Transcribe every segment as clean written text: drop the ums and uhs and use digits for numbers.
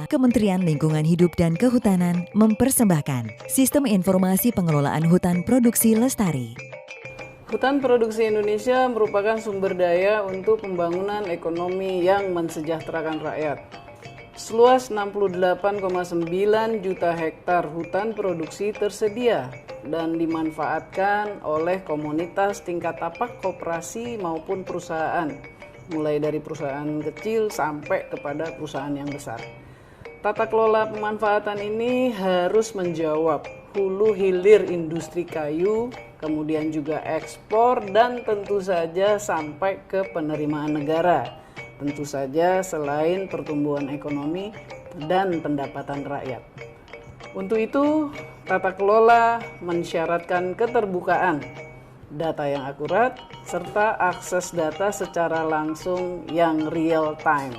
Kementerian Lingkungan Hidup dan Kehutanan mempersembahkan Sistem Informasi Pengelolaan Hutan Produksi Lestari. Hutan produksi Indonesia merupakan sumber daya untuk pembangunan ekonomi yang mensejahterakan rakyat. Seluas 68,9 juta hektar hutan produksi tersedia dan dimanfaatkan oleh komunitas tingkat tapak koperasi maupun perusahaan, mulai dari perusahaan kecil sampai kepada perusahaan yang besar. Tata kelola pemanfaatan ini harus menjawab hulu hilir industri kayu, kemudian juga ekspor, dan tentu saja sampai ke penerimaan negara. Tentu saja selain pertumbuhan ekonomi dan pendapatan rakyat. Untuk itu, tata kelola mensyaratkan keterbukaan, data yang akurat, serta akses data secara langsung yang real time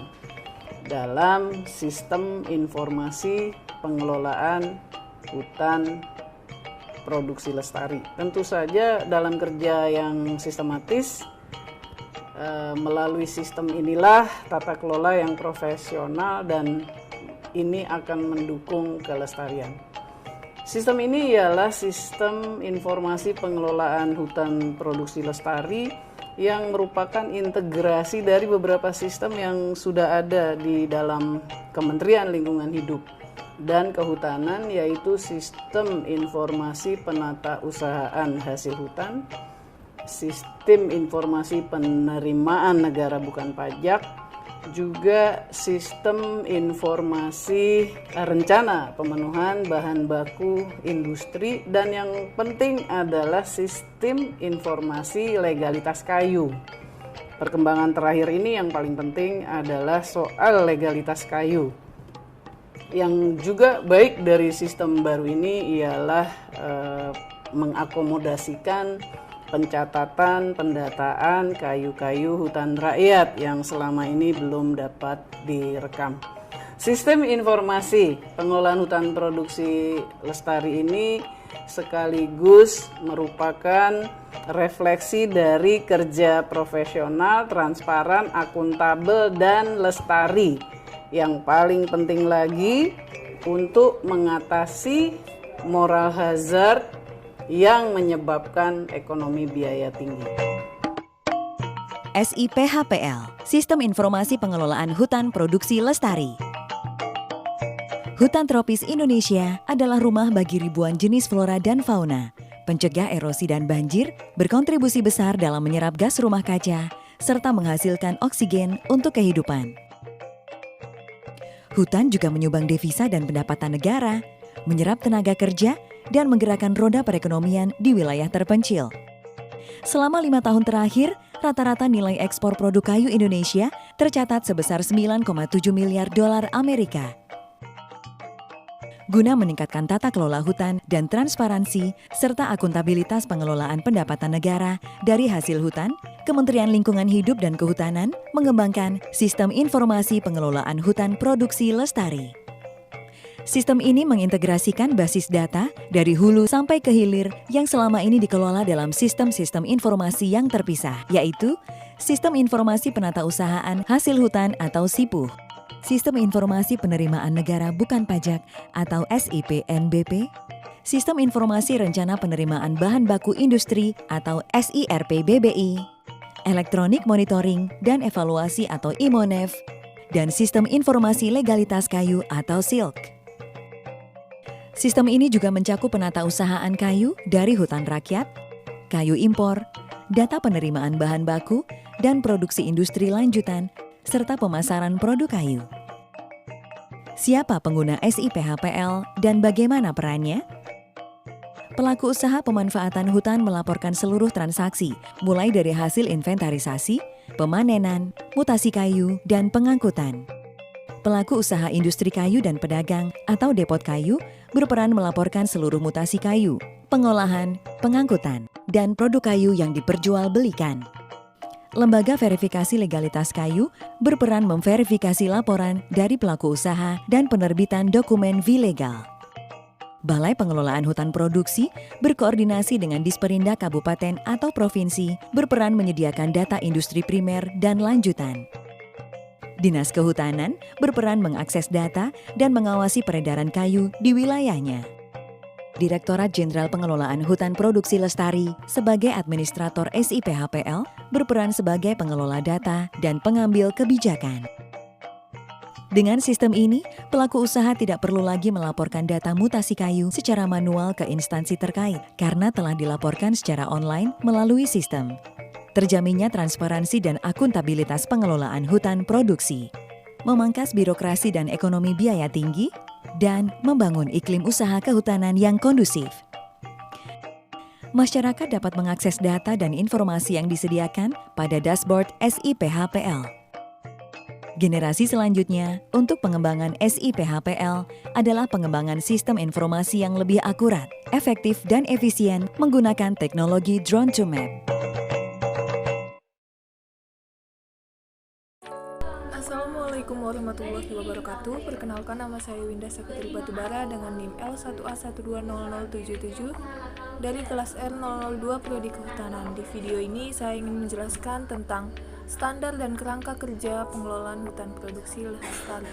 dalam sistem informasi pengelolaan hutan produksi lestari. Tentu saja dalam kerja yang sistematis, melalui sistem inilah tata kelola yang profesional dan ini akan mendukung kelestarian. Sistem ini ialah sistem informasi pengelolaan hutan produksi lestari yang merupakan integrasi dari beberapa sistem yang sudah ada di dalam Kementerian Lingkungan Hidup dan Kehutanan, yaitu sistem informasi penata usahaan hasil hutan, sistem informasi penerimaan negara bukan pajak, juga sistem informasi rencana pemenuhan bahan baku industri, dan yang penting adalah sistem informasi legalitas kayu. Perkembangan terakhir ini yang paling penting adalah soal legalitas kayu. Yang juga baik dari sistem baru ini ialah mengakomodasikan pencatatan, pendataan kayu-kayu hutan rakyat yang selama ini belum dapat direkam. Sistem informasi pengelolaan hutan produksi lestari ini sekaligus merupakan refleksi dari kerja profesional, transparan, akuntabel, dan lestari. Yang paling penting lagi untuk mengatasi moral hazard yang menyebabkan ekonomi biaya tinggi. SIPHPL, Sistem Informasi Pengelolaan Hutan Produksi Lestari. Hutan tropis Indonesia adalah rumah bagi ribuan jenis flora dan fauna, pencegah erosi dan banjir, berkontribusi besar dalam menyerap gas rumah kaca, serta menghasilkan oksigen untuk kehidupan. Hutan juga menyumbang devisa dan pendapatan negara, menyerap tenaga kerja, dan menggerakkan roda perekonomian di wilayah terpencil. Selama 5 tahun terakhir, rata-rata nilai ekspor produk kayu Indonesia tercatat sebesar 9,7 miliar dolar Amerika. Guna meningkatkan tata kelola hutan dan transparansi, serta akuntabilitas pengelolaan pendapatan negara dari hasil hutan, Kementerian Lingkungan Hidup dan Kehutanan mengembangkan Sistem Informasi Pengelolaan Hutan Produksi Lestari. Sistem ini mengintegrasikan basis data dari hulu sampai ke hilir yang selama ini dikelola dalam sistem-sistem informasi yang terpisah, yaitu Sistem Informasi Penata Usahaan Hasil Hutan atau SIPUH, Sistem Informasi Penerimaan Negara Bukan Pajak atau SIPNBP, Sistem Informasi Rencana Penerimaan Bahan Baku Industri atau SIRP-BBI, Elektronik Monitoring dan Evaluasi atau IMONEV, dan Sistem Informasi Legalitas Kayu atau SILK. Sistem ini juga mencakup penata usahaan kayu dari hutan rakyat, kayu impor, data penerimaan bahan baku, dan produksi industri lanjutan, serta pemasaran produk kayu. Siapa pengguna SIPHPL dan bagaimana perannya? Pelaku usaha pemanfaatan hutan melaporkan seluruh transaksi, mulai dari hasil inventarisasi, pemanenan, mutasi kayu, dan pengangkutan. Pelaku usaha industri kayu dan pedagang atau depot kayu berperan melaporkan seluruh mutasi kayu, pengolahan, pengangkutan, dan produk kayu yang diperjualbelikan. Lembaga verifikasi legalitas kayu berperan memverifikasi laporan dari pelaku usaha dan penerbitan dokumen V-legal. Balai Pengelolaan Hutan Produksi berkoordinasi dengan Disperindak Kabupaten atau Provinsi berperan menyediakan data industri primer dan lanjutan. Dinas Kehutanan berperan mengakses data dan mengawasi peredaran kayu di wilayahnya. Direktorat Jenderal Pengelolaan Hutan Produksi Lestari sebagai administrator SIPHPL berperan sebagai pengelola data dan pengambil kebijakan. Dengan sistem ini, pelaku usaha tidak perlu lagi melaporkan data mutasi kayu secara manual ke instansi terkait karena telah dilaporkan secara online melalui sistem. Terjaminnya transparansi dan akuntabilitas pengelolaan hutan produksi, memangkas birokrasi dan ekonomi biaya tinggi, dan membangun iklim usaha kehutanan yang kondusif. Masyarakat dapat mengakses data dan informasi yang disediakan pada dashboard SIPHPL. Generasi selanjutnya untuk pengembangan SIPHPL adalah pengembangan sistem informasi yang lebih akurat, efektif, dan efisien menggunakan teknologi drone to map. Assalamualaikum warahmatullahi wabarakatuh. Perkenalkan, nama saya Winda Saputri Batubara dengan NIM L1A120077 dari kelas R002 Prodi Kehutanan. Di video ini saya ingin menjelaskan tentang standar dan kerangka kerja pengelolaan hutan produksi lestari.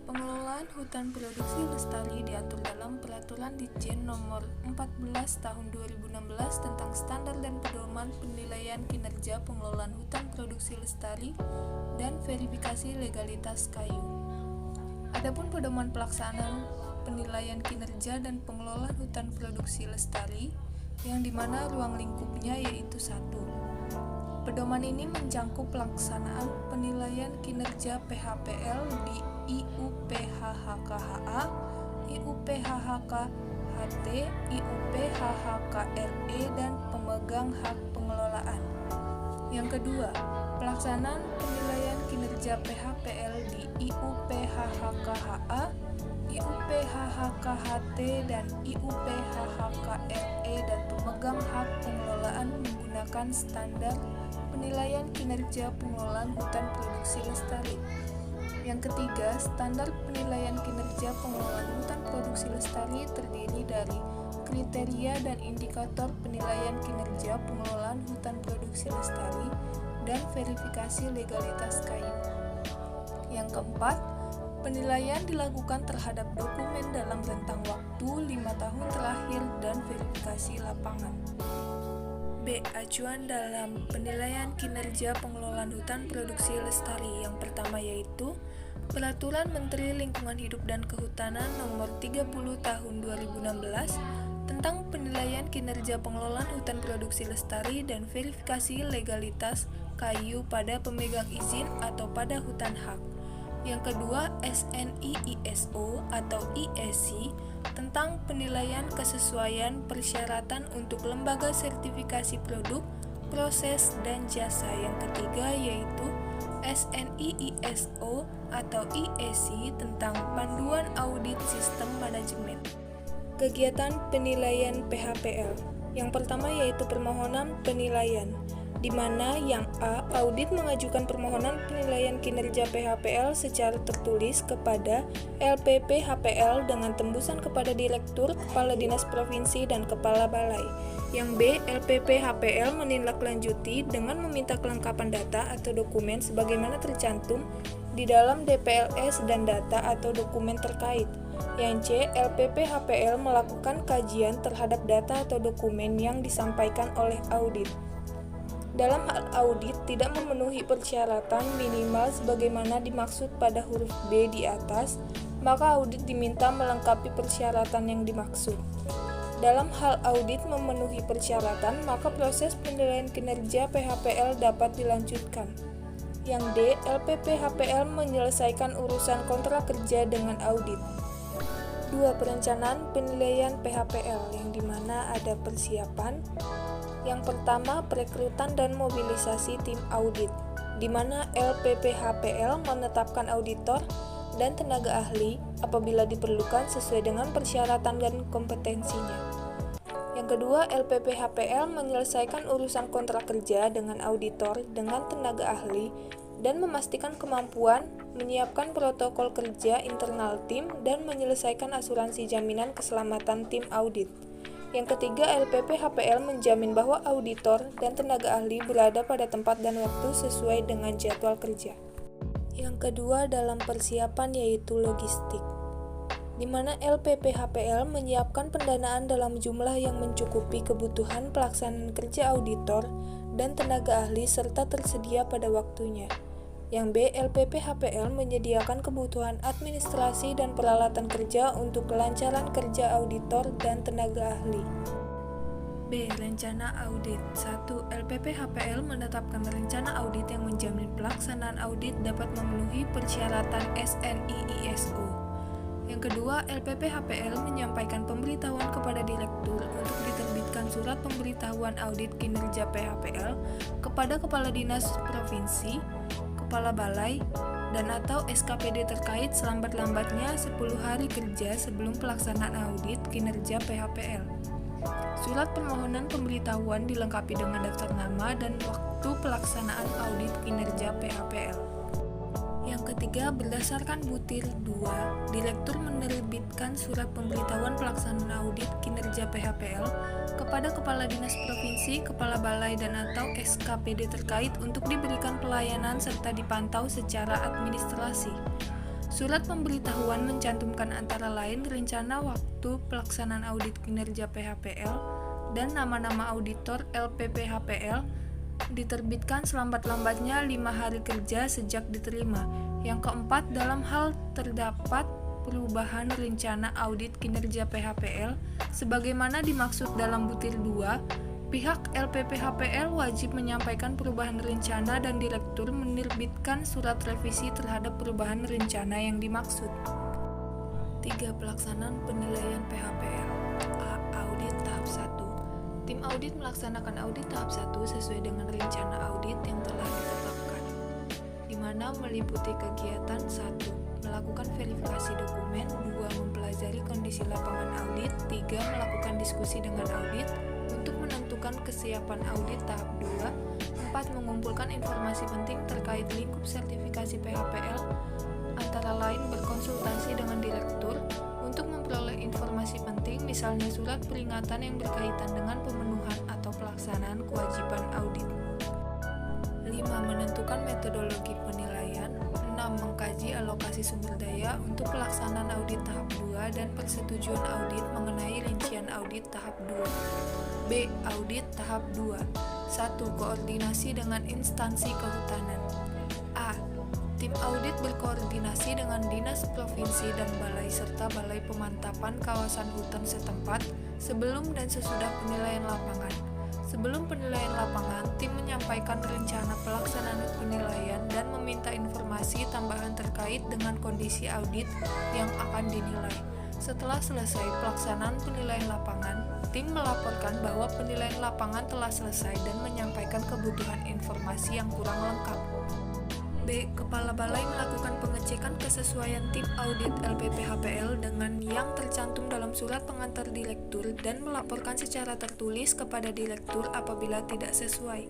Pengelolaan hutan produksi lestari diatur dalam Peraturan Ditjen Nomor 14 Tahun 2016 tentang standar dan pedoman penilaian kinerja pengelolaan hutan produksi lestari dan verifikasi legalitas kayu. Adapun pedoman pelaksanaan penilaian kinerja dan pengelolaan hutan produksi lestari yang dimana ruang lingkupnya yaitu 1. Pedoman ini mencangkup pelaksanaan penilaian kinerja PHPL di IUPHHKHA, IUPHHKHT, IUPHHKRE, dan pemegang hak pengelolaan. Yang kedua, pelaksanaan penilaian kinerja PHPL di IUPHHKHA, IUPHHKHT, dan IUPHHKRE, dan pemegang hak pengelolaan menggunakan standar penilaian kinerja pengelolaan hutan produksi lestari. Yang ketiga, standar penilaian kinerja pengelolaan hutan produksi lestari terdiri dari kriteria dan indikator penilaian kinerja pengelolaan hutan produksi lestari dan verifikasi legalitas kayu. Yang keempat, penilaian dilakukan terhadap dokumen dalam rentang waktu 5 tahun terakhir dan verifikasi lapangan. B. Acuan dalam penilaian kinerja pengelolaan hutan produksi lestari. Yang pertama yaitu Peraturan Menteri Lingkungan Hidup dan Kehutanan Nomor 30 Tahun 2016 tentang penilaian kinerja pengelolaan hutan produksi lestari dan verifikasi legalitas kayu pada pemegang izin atau pada hutan hak. Yang kedua, SNI ISO atau ISC tentang penilaian kesesuaian persyaratan untuk lembaga sertifikasi produk, proses, dan jasa. Yang ketiga yaitu SNI ISO atau IEC tentang panduan audit sistem manajemen. Kegiatan penilaian PHPL. Yang pertama yaitu permohonan penilaian, di mana yang A, audit mengajukan permohonan penilaian kinerja PHPL secara tertulis kepada LPP HPL dengan tembusan kepada Direktur, Kepala Dinas Provinsi, dan Kepala Balai. Yang B, LPP HPL menindaklanjuti dengan meminta kelengkapan data atau dokumen sebagaimana tercantum di dalam DPLS dan data atau dokumen terkait. Yang C, LPP HPL melakukan kajian terhadap data atau dokumen yang disampaikan oleh audit. Dalam hal audit tidak memenuhi persyaratan minimal sebagaimana dimaksud pada huruf B di atas, maka audit diminta melengkapi persyaratan yang dimaksud. Dalam hal audit memenuhi persyaratan, maka proses penilaian kinerja PHPL dapat dilanjutkan. Yang D, LPP HPL menyelesaikan urusan kontrak kerja dengan audit. 2. Perencanaan penilaian PHPL, yang dimana ada persiapan. Yang pertama, perekrutan dan mobilisasi tim audit, di mana LPP HPL menetapkan auditor dan tenaga ahli apabila diperlukan sesuai dengan persyaratan dan kompetensinya. Yang kedua, LPP HPL menyelesaikan urusan kontrak kerja dengan auditor dengan tenaga ahli dan memastikan kemampuan menyiapkan protokol kerja internal tim dan menyelesaikan asuransi jaminan keselamatan tim audit. Yang ketiga, LPP HPL menjamin bahwa auditor dan tenaga ahli berada pada tempat dan waktu sesuai dengan jadwal kerja. Yang kedua dalam persiapan yaitu logistik, di mana LPPHPL menyiapkan pendanaan dalam jumlah yang mencukupi kebutuhan pelaksanaan kerja auditor dan tenaga ahli serta tersedia pada waktunya. Yang B, LPPHPL menyediakan kebutuhan administrasi dan peralatan kerja untuk kelancaran kerja auditor dan tenaga ahli. B. Rencana audit. 1. LPPHPL menetapkan rencana audit yang menjamin pelaksanaan audit dapat memenuhi persyaratan SNI/ISO. Yang kedua, LPPHPL menyampaikan pemberitahuan kepada direktur untuk diterbitkan surat pemberitahuan audit kinerja PHPL kepada kepala dinas provinsi, kepala balai, dan atau SKPD terkait selambat-lambatnya 10 hari kerja sebelum pelaksanaan audit kinerja PHPL. Surat permohonan pemberitahuan dilengkapi dengan daftar nama dan waktu pelaksanaan audit kinerja PHPL. Yang ketiga, berdasarkan butir 2, Direktur menerbitkan surat pemberitahuan pelaksanaan audit kinerja PHPL kepada Kepala Dinas Provinsi, Kepala Balai, dan atau SKPD terkait untuk diberikan pelayanan serta dipantau secara administrasi. Surat pemberitahuan mencantumkan antara lain rencana waktu pelaksanaan audit kinerja PHPL dan nama-nama auditor LPPHPL, diterbitkan selambat-lambatnya 5 hari kerja sejak diterima. Yang keempat, dalam hal terdapat perubahan rencana audit kinerja PHPL sebagaimana dimaksud dalam butir 2, pihak LPPHPL wajib menyampaikan perubahan rencana dan direktur menerbitkan surat revisi terhadap perubahan rencana yang dimaksud. 3. Pelaksanaan penilaian PHPL. A. Audit tahap 1. Tim audit melaksanakan audit tahap 1 sesuai dengan rencana audit yang telah ditetapkan, di mana meliputi kegiatan 1. Melakukan verifikasi dokumen, 2. Mempelajari kondisi lapangan audit, 3. Melakukan diskusi dengan audit untuk menentukan kesiapan audit tahap 2, 4. Mengumpulkan informasi penting terkait lingkup sertifikasi PHPL, antara lain berkonsultasi dengan direktur untuk memperoleh informasi penting, misalnya surat peringatan yang berkaitan dengan pemenuhan atau pelaksanaan kewajiban audit. 5. Menentukan metodologi penilaian. 6. Mengkaji alokasi sumber daya untuk pelaksanaan audit tahap 2 dan persetujuan audit mengenai rincian audit tahap 2. B. Audit tahap 2. 1. Koordinasi dengan instansi kehutanan. A. Tim audit berkoordinasi dengan dinas provinsi dan balai serta balai pemantapan kawasan hutan setempat sebelum dan sesudah penilaian lapangan. Sebelum penilaian lapangan, tim menyampaikan rencana pelaksanaan penilaian dan meminta informasi tambahan terkait dengan kondisi audit yang akan dinilai. Setelah selesai pelaksanaan penilaian lapangan, tim melaporkan bahwa penilaian lapangan telah selesai dan menyampaikan kebutuhan informasi yang kurang lengkap. B. Kepala Balai melakukan pengecekan kesesuaian tim audit LPPHPL dengan yang tercantum dalam surat pengantar direktur dan melaporkan secara tertulis kepada direktur apabila tidak sesuai.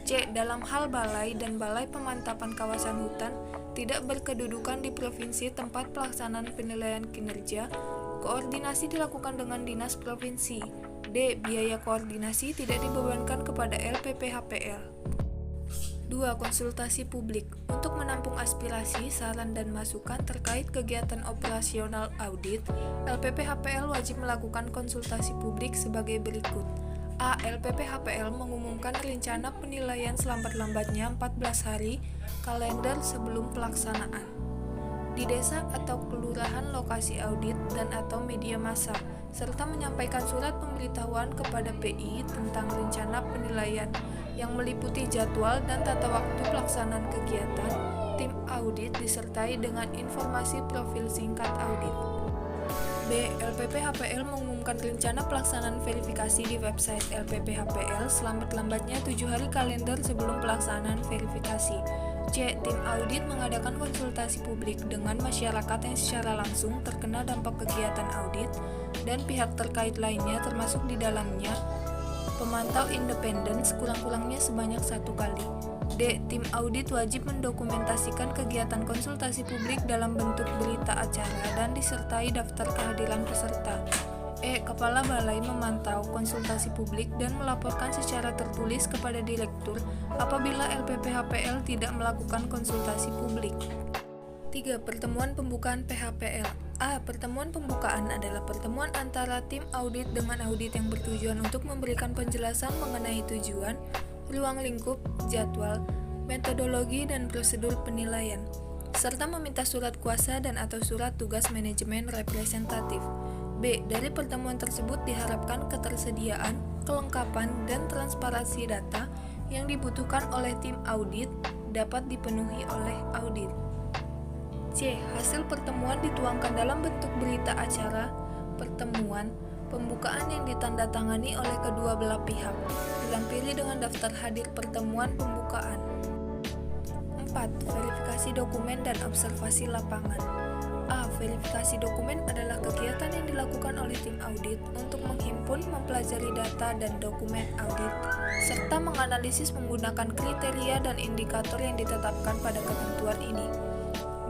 C. Dalam hal balai dan balai pemantapan kawasan hutan tidak berkedudukan di provinsi tempat pelaksanaan penilaian kinerja, koordinasi dilakukan dengan dinas provinsi. D. Biaya koordinasi tidak dibebankan kepada LPPHPL. 2. Konsultasi publik. Untuk menampung aspirasi, saran, dan masukan terkait kegiatan operasional audit, LPPHPL wajib melakukan konsultasi publik sebagai berikut. A. LPPHPL mengumumkan rencana penilaian selambat-lambatnya 14 hari kalender sebelum pelaksanaan di desa atau kelurahan lokasi audit dan atau media massa, serta menyampaikan surat pemberitahuan kepada PI tentang rencana penilaian yang meliputi jadwal dan tata waktu pelaksanaan kegiatan tim audit disertai dengan informasi profil singkat audit. B. LPPHPL mengumumkan rencana pelaksanaan verifikasi di website LPPHPL selambat-lambatnya 7 hari kalender sebelum pelaksanaan verifikasi. C. Tim audit mengadakan konsultasi publik dengan masyarakat yang secara langsung terkena dampak kegiatan audit dan pihak terkait lainnya termasuk di dalamnya pemantau independen sekurang-kurangnya sebanyak 1 kali. D. Tim audit wajib mendokumentasikan kegiatan konsultasi publik dalam bentuk berita acara dan disertai daftar kehadiran peserta. Kepala Balai memantau konsultasi publik dan melaporkan secara tertulis kepada Direktur apabila LPPHPL tidak melakukan konsultasi publik. 3. Pertemuan pembukaan PHPL. Pertemuan pembukaan adalah pertemuan antara tim audit dengan audit yang bertujuan untuk memberikan penjelasan mengenai tujuan, ruang lingkup, jadwal, metodologi, dan prosedur penilaian, serta meminta surat kuasa dan atau surat tugas manajemen representatif. Dari pertemuan tersebut diharapkan ketersediaan, kelengkapan, dan transparansi data yang dibutuhkan oleh tim audit dapat dipenuhi oleh audit. Hasil pertemuan dituangkan dalam bentuk berita acara pertemuan pembukaan yang ditandatangani oleh kedua belah pihak, dilampiri dengan daftar hadir pertemuan pembukaan. 4. Verifikasi dokumen dan observasi lapangan. Verifikasi dokumen adalah kegiatan yang dilakukan oleh tim audit untuk menghimpun, mempelajari data dan dokumen audit, serta menganalisis menggunakan kriteria dan indikator yang ditetapkan pada ketentuan ini.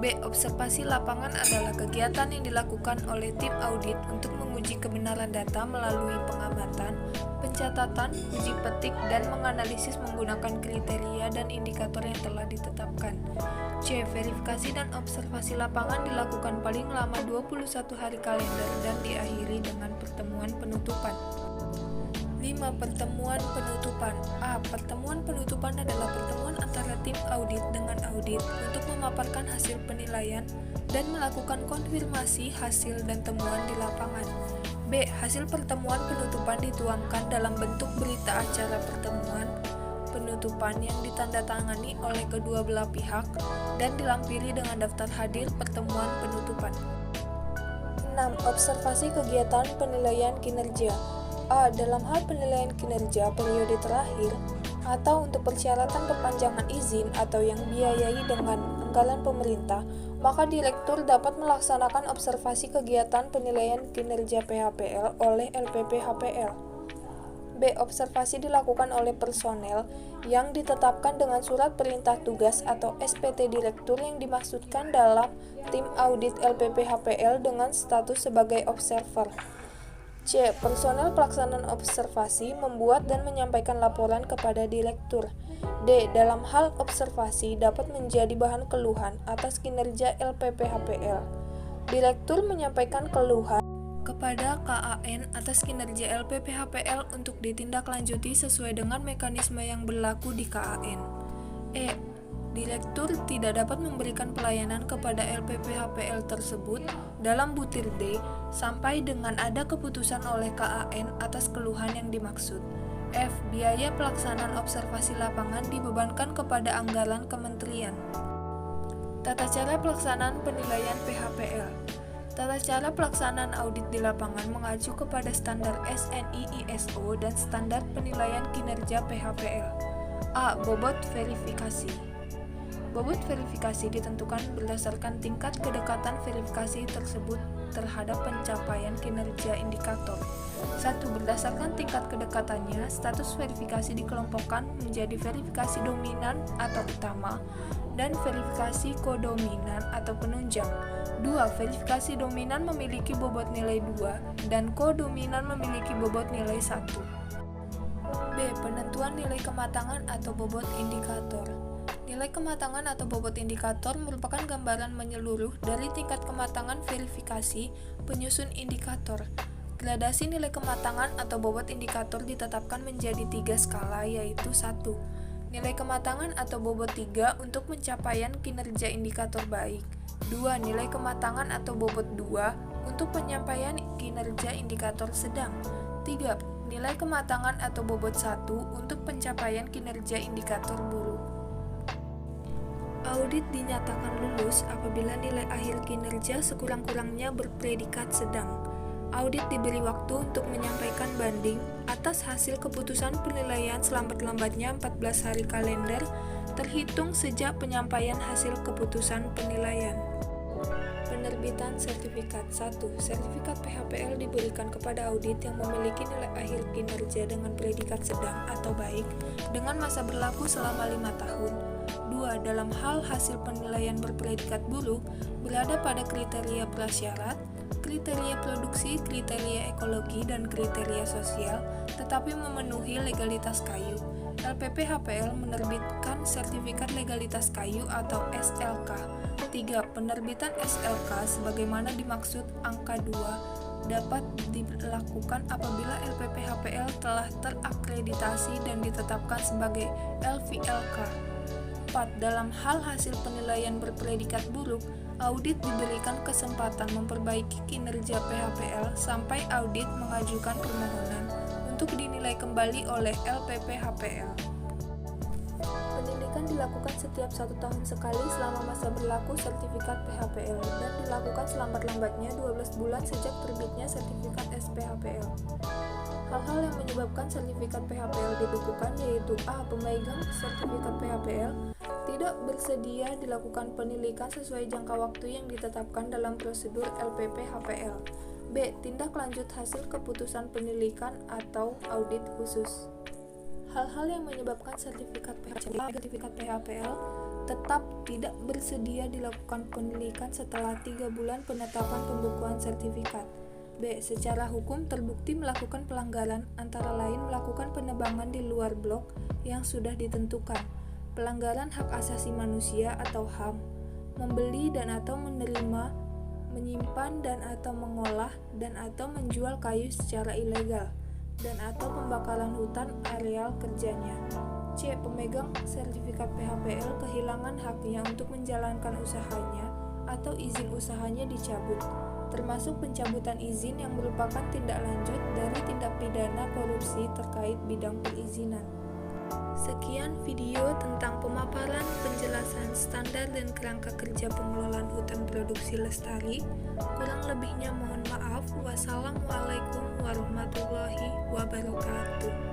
Observasi lapangan adalah kegiatan yang dilakukan oleh tim audit untuk menguji kebenaran data melalui pengamatan, pencatatan, uji petik, dan menganalisis menggunakan kriteria dan indikator yang telah ditetapkan. Verifikasi dan observasi lapangan dilakukan paling lama 21 hari kalender dan diakhiri dengan pertemuan penutupan. 5. Pertemuan penutupan. Pertemuan penutupan adalah pertemuan antara tim audit dengan audit untuk memaparkan hasil penilaian dan melakukan konfirmasi hasil dan temuan di lapangan. Hasil pertemuan penutupan dituangkan dalam bentuk berita acara pertemuan penutupan yang ditandatangani oleh kedua belah pihak dan dilampiri dengan daftar hadir pertemuan penutupan. 6. Observasi kegiatan penilaian kinerja. Dalam hal penilaian kinerja periode terakhir atau untuk persyaratan perpanjangan izin atau yang biayai dengan anggaran pemerintah, maka direktur dapat melaksanakan observasi kegiatan penilaian kinerja PHPL oleh LPPHPL. Observasi dilakukan oleh personel yang ditetapkan dengan surat perintah tugas atau SPT direktur yang dimaksudkan dalam tim audit LPPHPL dengan status sebagai observer. Personel pelaksanaan observasi membuat dan menyampaikan laporan kepada direktur. Dalam hal observasi dapat menjadi bahan keluhan atas kinerja LPPHPL. Direktur menyampaikan keluhan kepada KAN atas kinerja LPPHPL untuk ditindaklanjuti sesuai dengan mekanisme yang berlaku di KAN. Direktur tidak dapat memberikan pelayanan kepada LPPHPL tersebut dalam butir D sampai dengan ada keputusan oleh KAN atas keluhan yang dimaksud. Biaya pelaksanaan observasi lapangan dibebankan kepada anggaran kementerian. Tata cara pelaksanaan penilaian PHPL. Tata cara pelaksanaan audit di lapangan mengacu kepada standar SNI ISO dan standar penilaian kinerja PHPL. Bobot verifikasi. Bobot verifikasi ditentukan berdasarkan tingkat kedekatan verifikasi tersebut terhadap pencapaian kinerja indikator. 1. Berdasarkan tingkat kedekatannya, status verifikasi dikelompokkan menjadi verifikasi dominan atau utama dan verifikasi kodominan atau penunjang. 2. Verifikasi dominan memiliki bobot nilai 2 dan kodominan memiliki bobot nilai 1. Penentuan nilai kematangan atau bobot indikator. Nilai kematangan atau bobot indikator merupakan gambaran menyeluruh dari tingkat kematangan verifikasi penyusun indikator. Gradasi nilai kematangan atau bobot indikator ditetapkan menjadi 3 skala, yaitu 1. Nilai kematangan atau bobot 3 untuk pencapaian kinerja indikator baik. 2. Nilai kematangan atau bobot 2 untuk penyampaian kinerja indikator sedang. 3. Nilai kematangan atau bobot 1 untuk pencapaian kinerja indikator buruk. Audit dinyatakan lulus apabila nilai akhir kinerja sekurang-kurangnya berpredikat sedang. Audit diberi waktu untuk menyampaikan banding atas hasil keputusan penilaian selambat-lambatnya 14 hari kalender terhitung sejak penyampaian hasil keputusan penilaian. Penerbitan sertifikat. 1. Sertifikat PHPL diberikan kepada audit yang memiliki nilai akhir kinerja dengan predikat sedang atau baik dengan masa berlaku selama 5 tahun. 2. kedua dalam hal hasil penilaian berpredikat buruk berada pada kriteria prasyarat, kriteria produksi, kriteria ekologi, dan kriteria sosial, tetapi memenuhi legalitas kayu. LPPHPL menerbitkan sertifikat legalitas kayu atau SLK. 3. Penerbitan SLK sebagaimana dimaksud angka 2 dapat dilakukan apabila LPPHPL telah terakreditasi dan ditetapkan sebagai LVLK. 4. Dalam hal hasil penilaian berpredikat buruk, audit diberikan kesempatan memperbaiki kinerja PHPL sampai audit mengajukan permohonan untuk dinilai kembali oleh LPPHPL. Pendidikan dilakukan setiap 1 tahun sekali selama masa berlaku sertifikat PHPL dan dilakukan selambat-lambatnya 12 bulan sejak terbitnya sertifikat SPHPL. Hal-hal yang menyebabkan sertifikat PHPL dibekukan yaitu A. Pemegang sertifikat PHPL tidak bersedia dilakukan penilikan sesuai jangka waktu yang ditetapkan dalam prosedur LPPHPL. B. Tindak lanjut hasil keputusan penilikan atau audit khusus. Hal-hal yang menyebabkan sertifikat PHPL tetap tidak bersedia dilakukan penilikan setelah 3 bulan penetapan pembekuan sertifikat. B. Secara hukum terbukti melakukan pelanggaran, antara lain melakukan penebangan di luar blok yang sudah ditentukan, pelanggaran hak asasi manusia atau HAM, membeli dan atau menerima, menyimpan dan atau mengolah dan atau menjual kayu secara ilegal, dan atau pembakaran hutan areal kerjanya. C. Pemegang sertifikat PHPL kehilangan haknya untuk menjalankan usahanya atau izin usahanya dicabut, termasuk pencabutan izin yang merupakan tindak lanjut dari tindak pidana korupsi terkait bidang perizinan. Sekian video tentang pemaparan penjelasan standar dan kerangka kerja pengelolaan hutan produksi lestari. Kurang lebihnya mohon maaf. Wassalamualaikum warahmatullahi wabarakatuh.